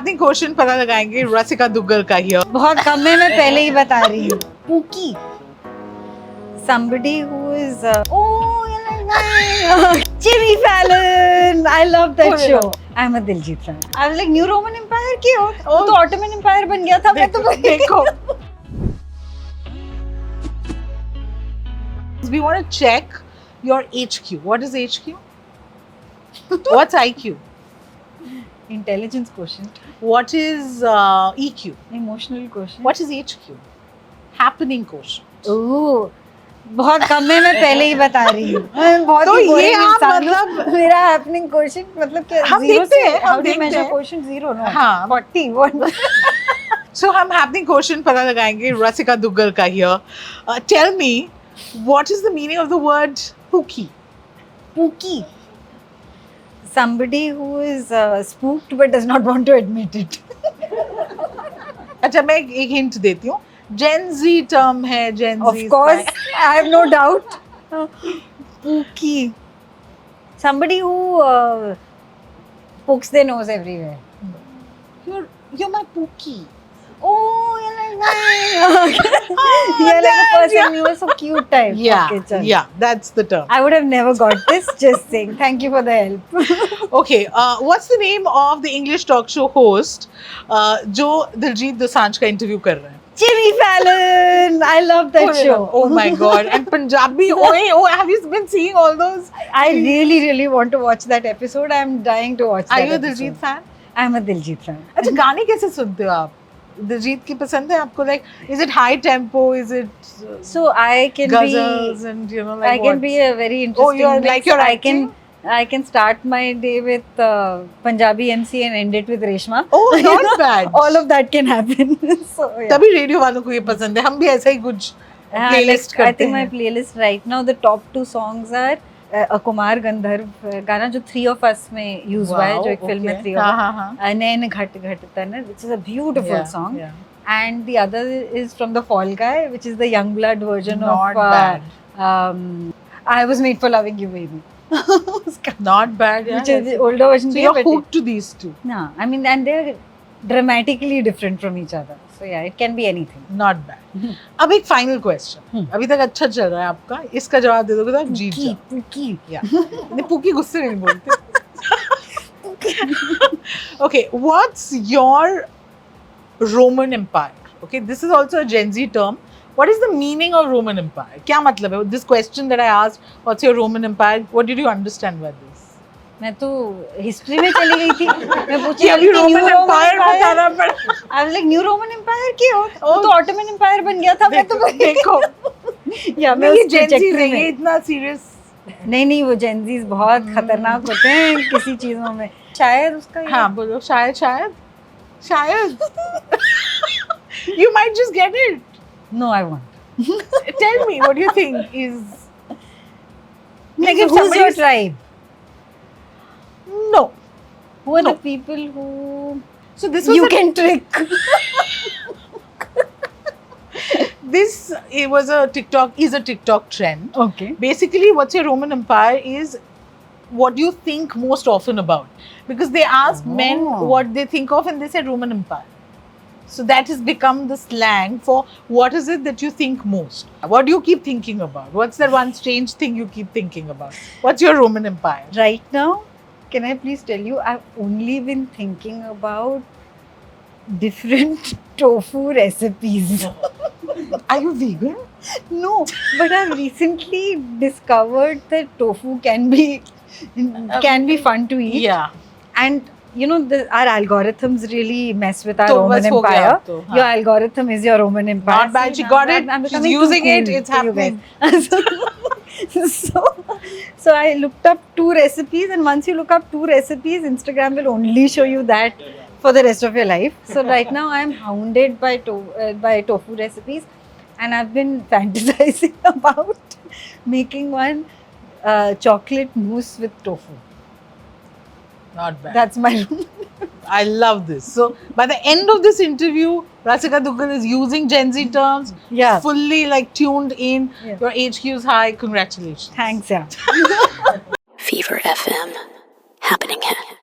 Happening question पता लगाएंगे रसिका दुग्गल का हियर. बहुत कम है, मैं पहले ही बता रही हूँ. Pookie. Somebody who is Jimmy Fallon. I love that show. I'm a Diljit fan. I was like New Roman Empire की हो तो Ottoman Empire बन गया था. मैं तो देखो. We want to check your HQ. What is HQ? What's IQ? Intelligence quotient. What is EQ? Emotional quotient. What is HQ? Happening quotient. ओह, बहुत कम है, मैं पहले ही बता रही हूँ. बहुत तो ही ये boring आप इंसान हूँ. मतलब मेरा happening quotient मतलब क्या? हम zero देखते से हैं, how हम do you देखते measure हैं. quotient? Zero, no? हाँ. 40, what? So हम happening quotient पता लगाएंगे रसिका दुग्गल का here. Tell me, what is the meaning of the word pookie? Pookie. Somebody who is spooked but does not want to admit it. अच्छा मैं एक hint देती हूँ. Gen Z term है. Gen Z. Of course, I have no doubt. Pookie. Somebody who pokes their nose everywhere. You're my pookie. Oh, you're like that. You're like a person you were so cute type. Yeah, Okay, chal. yeah, that's the term. I would have never got this. Just saying. Thank you for the help. Okay, what's the name of the English talk show host जो दिलजीत दोसांझ का interview कर रहे हैं? Jimmy Fallon. I love that show. Oh my god! And Punjabi. Oh, have you been seeing all those? I really, really want to watch that episode. I'm dying to watch Are that you a episode. Diljit fan? I'm a Diljit fan. अच्छा गाने कैसे सुनते हो आप? दिलजीत की पसंद है आपको? Like, is it high tempo? Is it So I can ghazals be. and you know like I can what? be a very interesting. you're mix. like you're acting? I can start my day with Punjabi MC and end it with Reshma. Oh, not bad. All of that can happen. So yeah. तभी radio वालों को ये पसंद है. हम भी ऐसा ही कुछ playlist I करते think my हैं. playlist right now the top 2 songs are a Kumar Gandharv गाना जो 3 of Us में use हुआ है, जो एक फिल्म में 3 of Us. नैन घट घट तन, which is a beautiful song. Yeah. And the other is from the Fall Guy, which is the Youngblood version Not of bad. I Was Made for Loving You, Baby. Not bad. Yeah. Which is the older version. So you're hooked to these two. No, I mean, and they're dramatically different from each other. So yeah, it can be anything. Not bad. अब एक final question. अभी तक अच्छा चल रहा है आपका. इसका जवाब दे दोगे तो आप जीत जाओ. Pookie. Yeah. नहीं पुकी गुस्से में नहीं बोलते. Okay, what's your Roman Empire? Okay, this is also a Gen Z term. What is the meaning of Roman Empire? क्या मतलब है? This question that I asked, what's your Roman Empire? What did you understand by this? मैं तो history में चली गई थी. मैं पूछी कि अभी Roman Empire बताना पड़ा. I was like New Roman Empire की हो तो Ottoman Empire बन गया था. मैं तो देखो. या मैं ये उस Gen Z trajectory नहीं में. है इतना serious. नहीं वो जेनजीज बहुत खतरनाक होते हैं किसी चीजों में. शायद उसका ये. हाँ बोलो शायद. You might just get it. No, I won't. Tell me, what do you think is? Like, if who's your somebody's- tribe? No. Who are No. the people who So this was you can trick? It was a TikTok trend. Okay. Basically, what's your Roman Empire is what you think most often about. Because they ask men what they think of and they say Roman Empire. So that has become the slang for what is it that you think most. What do you keep thinking about? What's that one strange thing you keep thinking about? What's your Roman Empire? Right now, can I please tell you, I've only been thinking about different tofu recipes. Are you vegan? No, but I've recently discovered that tofu can be fun to eat. Yeah. And you know, our algorithms really mess with our तो Roman बस हो गया Empire. अब तो, हाँ. Your algorithm is your Roman Empire. Not bad. See, She got now it. I'm She's becoming too using it. cool It's to you happening. guys. So I looked up 2 recipes, and once you look up 2 recipes, Instagram will only show you that for the rest of your life. So right now I'm hounded by tofu recipes, and I've been fantasizing about making one chocolate mousse with tofu. Not bad. That's my I love this. So by the end of this interview, Rasika Duggal is using Gen Z terms. Yeah. Fully like tuned in. Yeah. Your HQ is high. Congratulations. Thanks, yeah. Fever FM. Happening here.